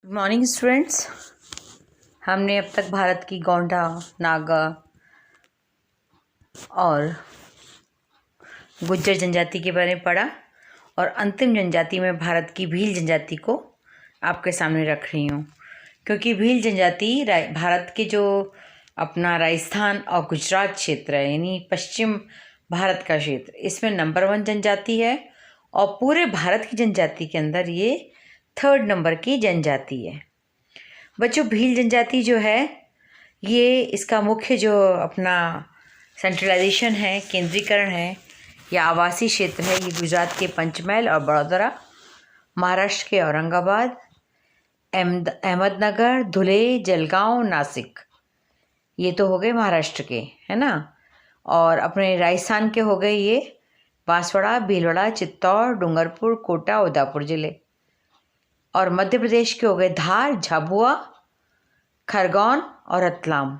Good morning students. हमने अब तक भारत की गोंडा, नागा और गुज्जर जनजाति के बारे में पढ़ा और अंतिम जनजाति में भारत की भील जनजाति को आपके सामने रख रही हूँ, क्योंकि भील जनजाति भारत के जो अपना राजस्थान और गुजरात क्षेत्र है, यानी पश्चिम भारत का क्षेत्र, इसमें नंबर 1 जनजाति है और पूरे भारत की जनजाति के अंदर ये 3rd नंबर की जनजाति है। बच्चों, भील जनजाति जो है ये इसका मुख्य जो अपना सेंट्रलाइजेशन है, केंद्रीकरण है या आवासीय क्षेत्र है, ये गुजरात के पंचमहल और बड़ौदा, महाराष्ट्र के औरंगाबाद, अहमदनगर, धुले, जलगांव, नासिक, ये तो हो गए महाराष्ट्र के, है ना। और अपने राजस्थान के हो गए ये बांसवाड़ा, भीलवाड़ा, चित्तौड़, डूंगरपुर, कोटा, उदयपुर जिले। और मध्य प्रदेश के हो गए धार, झाबुआ, खरगोन और रतलाम।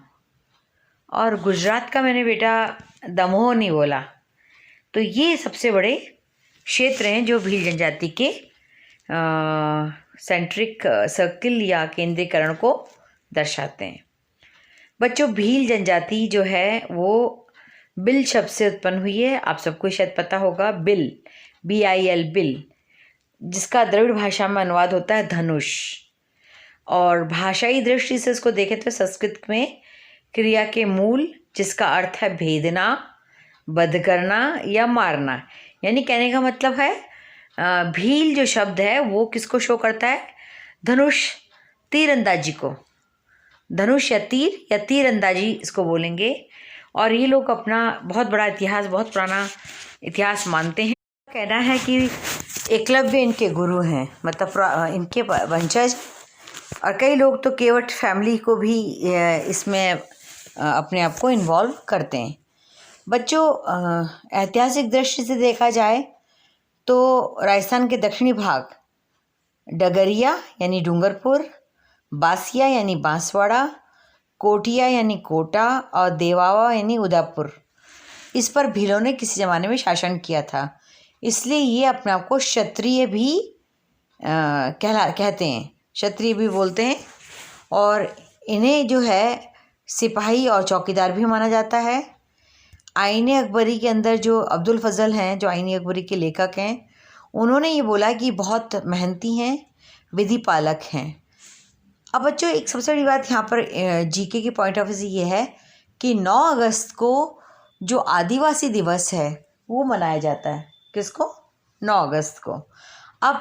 और गुजरात का मैंने बेटा दमोह नहीं बोला। तो ये सबसे बड़े क्षेत्र हैं जो भील जनजाति के सेंट्रिक सर्किल या केंद्रीकरण को दर्शाते हैं। बच्चों, भील जनजाति जो है वो बिल शब्द से उत्पन्न हुई है। आप सबको शायद पता होगा, बिल, BIL, बिल, जिसका द्रविड़ भाषा में अनुवाद होता है धनुष। और भाषाई दृष्टि से इसको देखें तो संस्कृत में क्रिया के मूल, जिसका अर्थ है भेदना, वध करना या मारना, यानी कहने का मतलब है भील जो शब्द है वो किसको शो करता है? धनुष, तीरंदाजी को। धनुष या तीर अंदाजी इसको बोलेंगे। और ये लोग अपना बहुत बड़ा इतिहास, बहुत पुराना इतिहास मानते हैं। कहना है कि एकलव्य इनके गुरु हैं, मतलब इनके वंशज। और कई लोग तो केवट फैमिली को भी इसमें अपने आप को इन्वॉल्व करते हैं। बच्चों, ऐतिहासिक दृष्टि से देखा जाए तो राजस्थान के दक्षिणी भाग डगरिया यानी डूंगरपुर, बासिया यानी बांसवाड़ा, कोटिया यानी कोटा और देवावा यानी उदयपुर, इस पर भीलों ने किसी ज़माने में शासन किया था। इसलिए ये अपने आप को क्षत्रिय भी कहते हैं, क्षत्रिय भी बोलते हैं। और इन्हें जो है सिपाही और चौकीदार भी माना जाता है। आईने अकबरी के अंदर जो अब्दुल फजल हैं, जो आईने अकबरी के लेखक हैं, उन्होंने ये बोला कि बहुत मेहनती हैं, विधि पालक हैं। अब बच्चों, एक सबसे बड़ी बात यहाँ पर GK के पॉइंट ऑफ व्यू से ये है कि 9 अगस्त को जो आदिवासी दिवस है वो मनाया जाता है। किसको? 9 अगस्त को। अब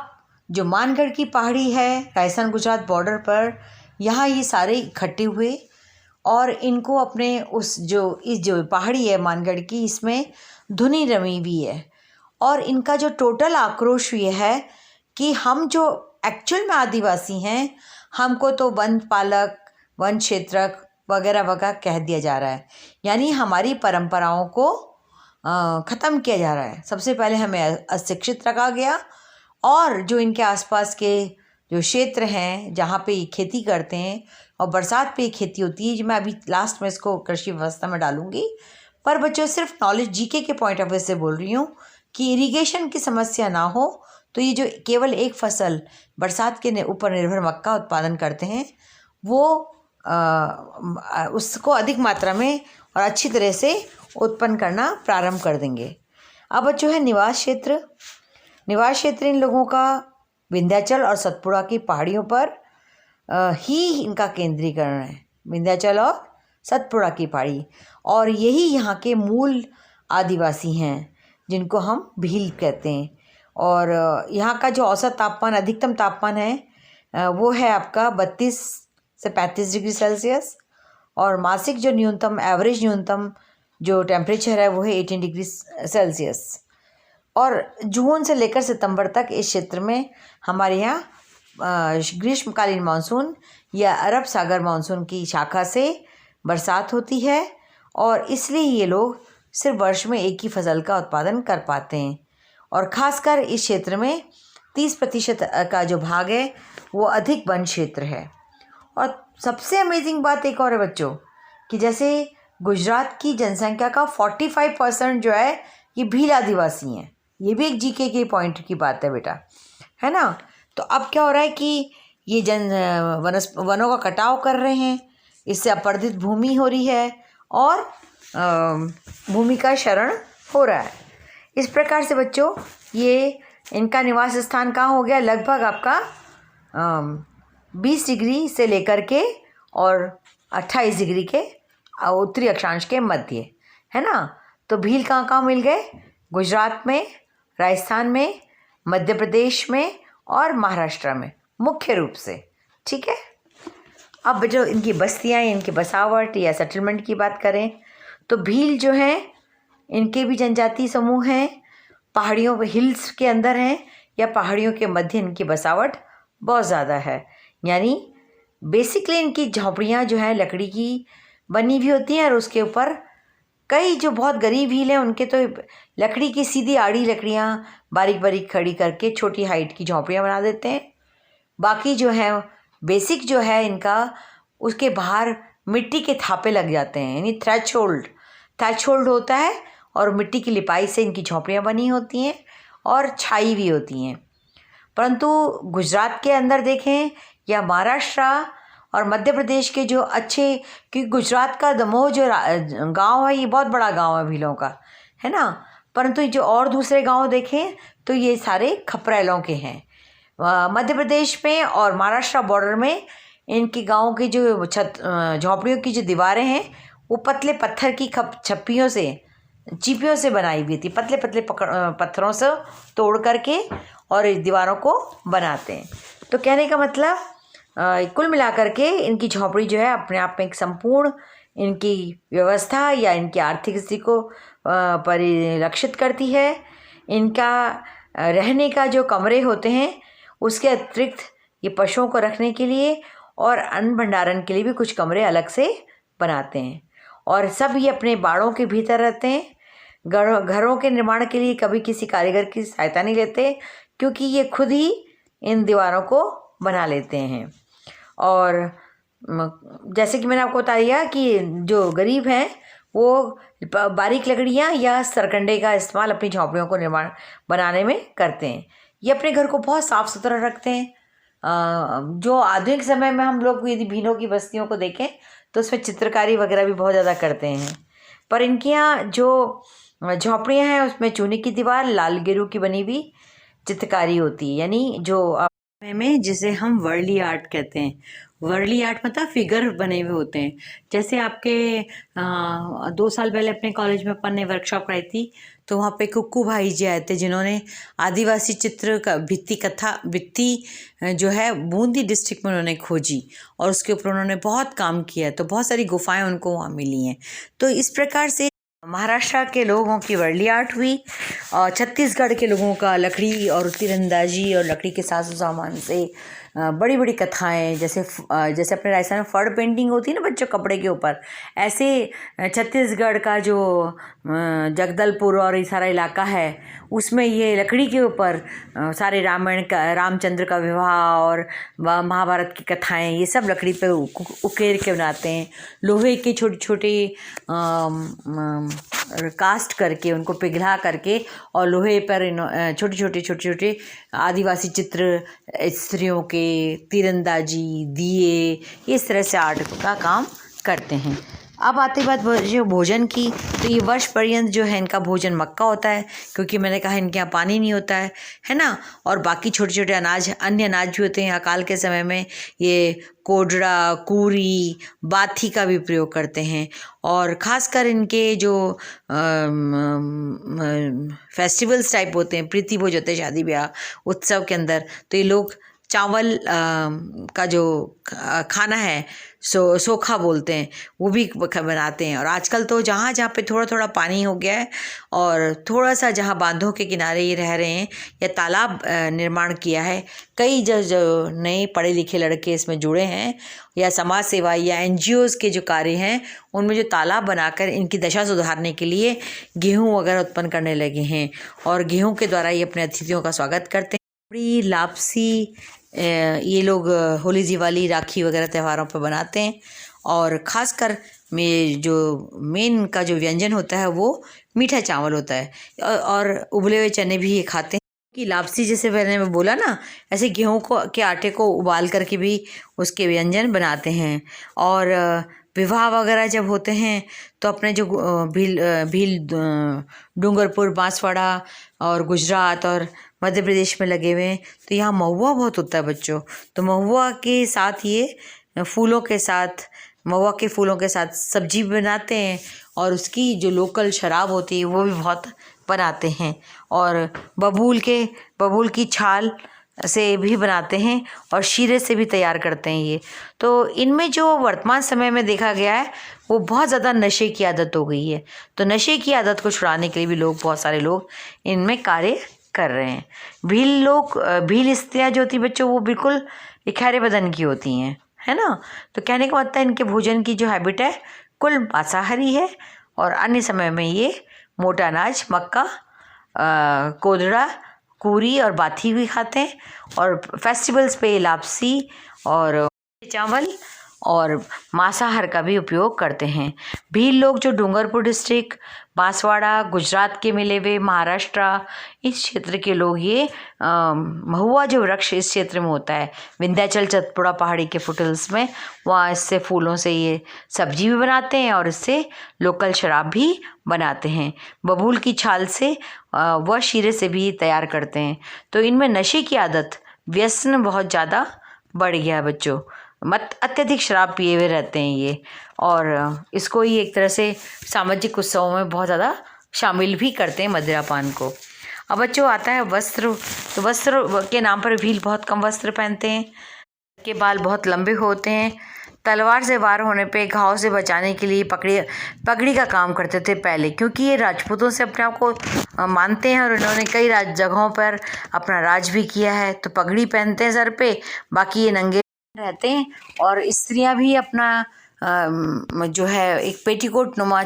जो मानगढ़ की पहाड़ी है राजस्थान गुजरात बॉर्डर पर, यहाँ ये सारे इकट्ठे हुए और इनको अपने इस जो पहाड़ी है मानगढ़ की, इसमें धुनी रमी हुई है। और इनका जो टोटल आक्रोश ये है कि हम जो एक्चुअल में आदिवासी हैं, हमको तो वन पालक, वन क्षेत्रक वगैरह वगैरह कह दिया जा रहा है, यानी हमारी परंपराओं को ख़त्म किया जा रहा है। सबसे पहले हमें अशिक्षित रखा गया और जो इनके आसपास के जो क्षेत्र हैं जहाँ पे ये खेती करते हैं और बरसात पे खेती होती है, मैं अभी लास्ट में इसको कृषि व्यवस्था में डालूंगी। पर बच्चों, सिर्फ नॉलेज GK के पॉइंट ऑफ व्यू से बोल रही हूँ कि इरिगेशन की समस्या ना हो तो ये जो केवल एक फसल बरसात के ऊपर निर्भर मक्का उत्पादन करते हैं, वो उसको अधिक मात्रा में और अच्छी तरह से उत्पन्न करना प्रारंभ कर देंगे। अब बच्चों है निवास क्षेत्र। निवास क्षेत्र इन लोगों का विंध्याचल और सतपुड़ा की पहाड़ियों पर ही इनका केंद्रीकरण है। विंध्याचल और सतपुड़ा की पहाड़ी, और यही यहाँ के मूल आदिवासी हैं जिनको हम भील कहते हैं। और यहाँ का जो औसत तापमान, अधिकतम तापमान है वो है आपका 32 से 35 डिग्री सेल्सियस, और मासिक जो न्यूनतम, एवरेज न्यूनतम जो टेम्परेचर है वो है 18 डिग्री सेल्सियस। और जून से लेकर सितंबर तक इस क्षेत्र में हमारे यहाँ ग्रीष्मकालीन मानसून या अरब सागर मानसून की शाखा से बरसात होती है, और इसलिए ये लोग सिर्फ वर्ष में एक ही फसल का उत्पादन कर पाते हैं। और ख़ासकर इस क्षेत्र में 30% का जो भाग है वो अधिक वन क्षेत्र है। और सबसे अमेजिंग बात एक और है बच्चों, कि जैसे गुजरात की जनसंख्या का 45% जो है ये भील आदिवासी हैं। ये भी एक GK के पॉइंट की बात है बेटा, है ना। तो अब क्या हो रहा है कि ये वनों का कटाव कर रहे हैं, इससे अपर्दित भूमि हो रही है और भूमि का क्षरण हो रहा है। इस प्रकार से बच्चों ये इनका निवास स्थान कहाँ हो गया, लगभग आपका 20 डिग्री से लेकर के और 28 डिग्री के उत्तरी अक्षांश के मध्य, है ना। तो भील कहाँ कहाँ मिल गए, गुजरात में, राजस्थान में, मध्य प्रदेश में और महाराष्ट्र में मुख्य रूप से। ठीक है। अब जो इनकी बस्तियाँ, इनकी बसावट या सेटलमेंट की बात करें तो भील जो हैं इनके भी जनजातीय समूह हैं, पहाड़ियों पे हिल्स के अंदर हैं या पहाड़ियों के मध्य इनकी बसावट बहुत ज़्यादा है। यानी बेसिकली इनकी झोपड़ियाँ जो हैं लकड़ी की बनी हुई होती हैं और उसके ऊपर कई जो बहुत गरीब भील हैं उनके तो लकड़ी की सीधी आड़ी लकड़ियाँ बारीक बारीक खड़ी करके छोटी हाइट की झोपड़ियाँ बना देते हैं। बाकी जो है बेसिक जो है इनका, उसके बाहर मिट्टी के थापे लग जाते हैं, यानी थ्रेशोल्ड होता है और मिट्टी की लिपाई से इनकी झोपड़ियाँ बनी होती हैं और छाई भी होती हैं। परंतु गुजरात के अंदर देखें या महाराष्ट्र और मध्य प्रदेश के जो अच्छे, क्योंकि गुजरात का दमोह जो गांव है ये बहुत बड़ा गांव है भीलों का, है ना। परंतु जो और दूसरे गांव देखें तो ये सारे खपरेलों के हैं। मध्य प्रदेश में और महाराष्ट्र बॉर्डर में इनके गाँव की जो झोपड़ियों की जो दीवारें हैं वो पतले पत्थर की चीपियों से बनाई हुई थी, पतले पतले पत्थरों से तोड़ करके और इस दीवारों को बनाते हैं। तो कहने का मतलब कुल मिलाकर के इनकी झोपड़ी जो है अपने आप में एक संपूर्ण इनकी व्यवस्था या इनकी आर्थिक स्थिति को परिलक्षित करती है। इनका रहने का जो कमरे होते हैं उसके अतिरिक्त ये पशुओं को रखने के लिए और अन्न भंडारण के लिए भी कुछ कमरे अलग से बनाते हैं और सब ये अपने बाड़ों के भीतर रहते हैं। घरों के निर्माण के लिए कभी किसी कारीगर की सहायता नहीं लेते क्योंकि ये खुद ही इन दीवारों को बना लेते हैं। और जैसे कि मैंने आपको बताया कि जो गरीब हैं वो बारीक लकड़ियाँ या सरकंडे का इस्तेमाल अपनी झोंपड़ियों को बनाने में करते हैं। ये अपने घर को बहुत साफ़ सुथरा रखते हैं। जो आधुनिक समय में हम लोग यदि भीलों की बस्तियों को देखें तो उसमें चित्रकारी वगैरह भी बहुत ज़्यादा करते हैं, पर इनके यहाँ जो झोंपड़ियाँ हैं उसमें चूने की दीवार, लाल गेरू की बनी हुई चित्रकारी होती है, यानी जो में जिसे हम वर्ली आर्ट कहते हैं। वर्ली आर्ट मतलब फिगर बने हुए होते हैं। जैसे आपके 2 साल पहले अपने कॉलेज में अपन ने वर्कशॉप कराई थी तो वहाँ पे कुक्कू भाई जी आए थे जिन्होंने आदिवासी चित्र का भित्ति जो है बूंदी डिस्ट्रिक्ट में उन्होंने खोजी और उसके ऊपर उन्होंने बहुत काम किया, तो बहुत सारी गुफाएं उनको वहाँ मिली हैं। तो इस प्रकार से महाराष्ट्र के लोगों की वर्ली आर्ट हुई और छत्तीसगढ़ के लोगों का लकड़ी और तीरंदाजी और लकड़ी के साजो सामान से बड़ी बड़ी कथाएं, जैसे अपने राजस्थान में फड़ पेंटिंग होती है ना बच्चों कपड़े के ऊपर, ऐसे छत्तीसगढ़ का जो जगदलपुर और ये सारा इलाका है उसमें ये लकड़ी के ऊपर सारे रामायण का, रामचंद्र का विवाह और महाभारत की कथाएं, ये सब लकड़ी पे उकेर के बनाते हैं। लोहे के छोटे छोटे कास्ट करके उनको पिघला करके और लोहे पर छोटे छोटे आदिवासी चित्र, स्त्रियों के, तीरंदाजी, दिए, इस तरह से आर्ट का काम करते हैं। अब आती बात जो भोजन की, तो ये वर्ष पर्यंत जो है इनका भोजन मक्का होता है क्योंकि मैंने कहा इनके यहाँ पानी नहीं होता है ना। और बाकी छोटे छोटे अन्य अनाज भी होते हैं। अकाल के समय में ये कोडड़ा, कूरी, बाथी का भी प्रयोग करते हैं। और ख़ासकर इनके जो फेस्टिवल्स टाइप होते हैं, प्रीति भोज होते हैं शादी ब्याह उत्सव के अंदर, तो ये लोग चावल का जो खाना है सोखा बोलते हैं वो भी बनाते हैं। और आजकल तो जहाँ जहाँ पे थोड़ा थोड़ा पानी हो गया है और थोड़ा सा जहाँ बांधों के किनारे ये रह रहे हैं या तालाब निर्माण किया है, कई जो नए पढ़े लिखे लड़के इसमें जुड़े हैं या समाज सेवा या NGOs के जो कार्य हैं उनमें जो तालाब बनाकर इनकी दशा सुधारने के लिए गेहूँ वगैरह उत्पन्न करने लगे हैं और गेहूँ के द्वारा ये अपने अतिथियों का स्वागत करते हैं। बड़ी लापसी ये लोग होली, दिवाली, राखी वगैरह त्योहारों पर बनाते हैं। और ख़ासकर में जो मेन का जो व्यंजन होता है वो मीठा चावल होता है और उबले हुए चने भी ये खाते हैं। कि लापसी जैसे मैंने बोला ना, ऐसे गेहूं के आटे को उबाल करके भी उसके व्यंजन बनाते हैं। और विवाह वगैरह जब होते हैं तो अपने जो भील डूंगरपुर, बांसवाड़ा और गुजरात और मध्य प्रदेश में लगे हुए हैं, तो यहाँ महुआ बहुत होता है बच्चों। तो महुआ के साथ ये महुआ के फूलों के साथ सब्जी बनाते हैं, और उसकी जो लोकल शराब होती है वो भी बहुत बनाते हैं। और बबूल की छाल से भी बनाते हैं, और शीरे से भी तैयार करते हैं ये। तो इनमें जो वर्तमान समय में देखा गया है वो बहुत ज़्यादा नशे की आदत हो गई है। तो नशे की आदत को छुड़ाने के लिए भी बहुत सारे लोग इनमें कार्य कर रहे हैं। भील स्त्रियाँ जो होती बच्चों, वो बिल्कुल इखारे बदन की होती हैं, है ना। तो कहने का मतलब इनके भोजन की जो हैबिट है कुल मांसाहारी है, और अन्य समय में ये मोटा अनाज, मक्का, कोदड़ा, पूरी और बाथी भी खाते हैं। और फेस्टिवल्स पे लापसी और चावल और मांसाहार का भी उपयोग करते हैं। भील लोग जो डूंगरपुर डिस्ट्रिक्ट, बांसवाड़ा, गुजरात के मिले हुए, महाराष्ट्र, इस क्षेत्र के लोग ये महुआ जो वृक्ष इस क्षेत्र में होता है, विंध्याचल सतपुड़ा पहाड़ी के फुटहिल्स में, वहाँ इससे फूलों से ये सब्जी भी बनाते हैं और इससे लोकल शराब भी बनाते हैं। बबूल की छाल से वह शीरे से भी तैयार करते हैं। तो इनमें नशे की आदत, व्यसन बहुत ज़्यादा बढ़ गया है बच्चों। अत्यधिक शराब पिए हुए रहते हैं ये, और इसको ही एक तरह से सामाजिक उत्सवों में बहुत ज़्यादा शामिल भी करते हैं मदिरापान को। अब बच्चों आता है वस्त्र। तो वस्त्र के नाम पर भील बहुत कम वस्त्र पहनते हैं, के बाल बहुत लंबे होते हैं, तलवार से वार होने पे घाव से बचाने के लिए पगड़ी का काम करते थे पहले, क्योंकि ये राजपूतों से अपने आप को मानते हैं और इन्होंने कई जगहों पर अपना राज भी किया है। तो पगड़ी पहनते हैं सर पे, बाकी ये नंगे रहते हैं। और स्त्रियां भी अपना जो है एक पेटीकोट नुमा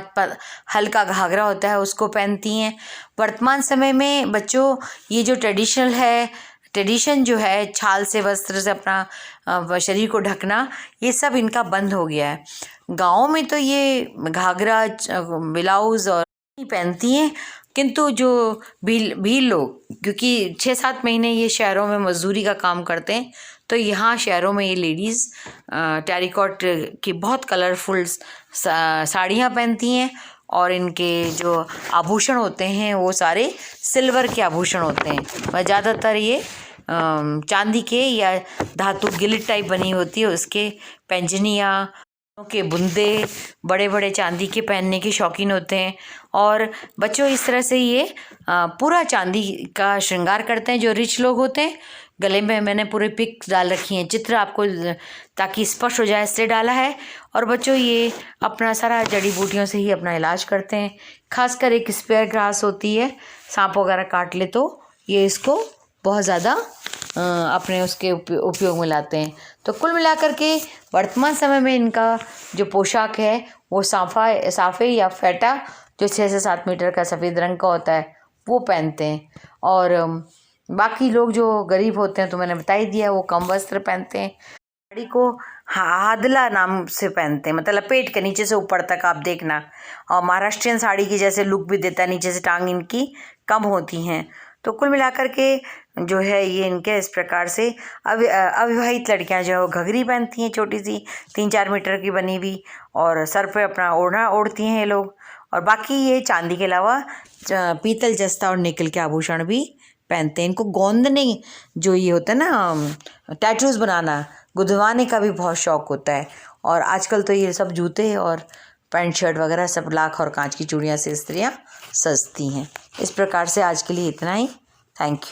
हल्का घाघरा होता है उसको पहनती हैं। वर्तमान समय में बच्चों ये जो ट्रेडिशन जो है छाल से वस्त्र से अपना शरीर को ढकना, ये सब इनका बंद हो गया है। गाँव में तो ये घाघरा, ब्लाउज और पहनती हैं, किंतु जो भील लोग, क्योंकि 6-7 महीने ये शहरों में मजदूरी का काम करते हैं, तो यहाँ शहरों में ये लेडीज़ टेरिकॉट की बहुत कलरफुल साड़ियाँ पहनती हैं, और इनके जो आभूषण होते हैं वो सारे सिल्वर के आभूषण होते हैं। वह ज़्यादातर ये चांदी के या धातु गिलिट टाइप बनी होती है, उसके पैंजनियाँ के बुंदे बड़े बड़े चांदी के पहनने के शौकीन होते हैं। और बच्चों इस तरह से ये पूरा चांदी का श्रृंगार करते हैं जो रिच लोग होते हैं। गले में मैंने पूरे पिक्स डाल रखी हैं, चित्र आपको ताकि स्पष्ट हो जाए इससे डाला है। और बच्चों ये अपना सारा जड़ी बूटियों से ही अपना इलाज करते हैं। खासकर एक स्पेयर ग्रास होती है, सांप वगैरह काट ले तो ये इसको बहुत ज़्यादा अपने उसके उपयोग में लाते हैं। तो कुल मिलाकर के वर्तमान समय में इनका जो पोशाक है वो साफे या फेटा जो 6 से 7 मीटर का सफ़ेद रंग का होता है वो पहनते हैं। और बाकी लोग जो गरीब होते हैं तो मैंने बता ही दिया, वो कम वस्त्र पहनते हैं। साड़ी को हादला नाम से पहनते हैं, मतलब लपेट के नीचे से ऊपर तक आप देखना। और महाराष्ट्रियन साड़ी की जैसे लुक भी देता है, नीचे से टांग इनकी कम होती हैं। तो कुल मिलाकर के जो है ये इनके इस प्रकार से अविवाहित लड़कियां जो है वो घघरी पहनती हैं, छोटी सी 3-4 मीटर की बनी हुई, और सर पे अपना ओढ़ना ओढ़ती हैं ये लोग। और बाकी ये चांदी के अलावा पीतल, जस्ता और निकल के आभूषण भी पहनते हैं। इनको गोंदने जो ये होता है ना, टैटूज बनाना, गुदवाने का भी बहुत शौक होता है। और आजकल तो ये सब जूते और पैंट शर्ट वगैरह सब लाख और कांच की चूड़ियाँ से स्त्रियाँ सजती हैं। इस प्रकार से आज के लिए इतना ही। Thank you.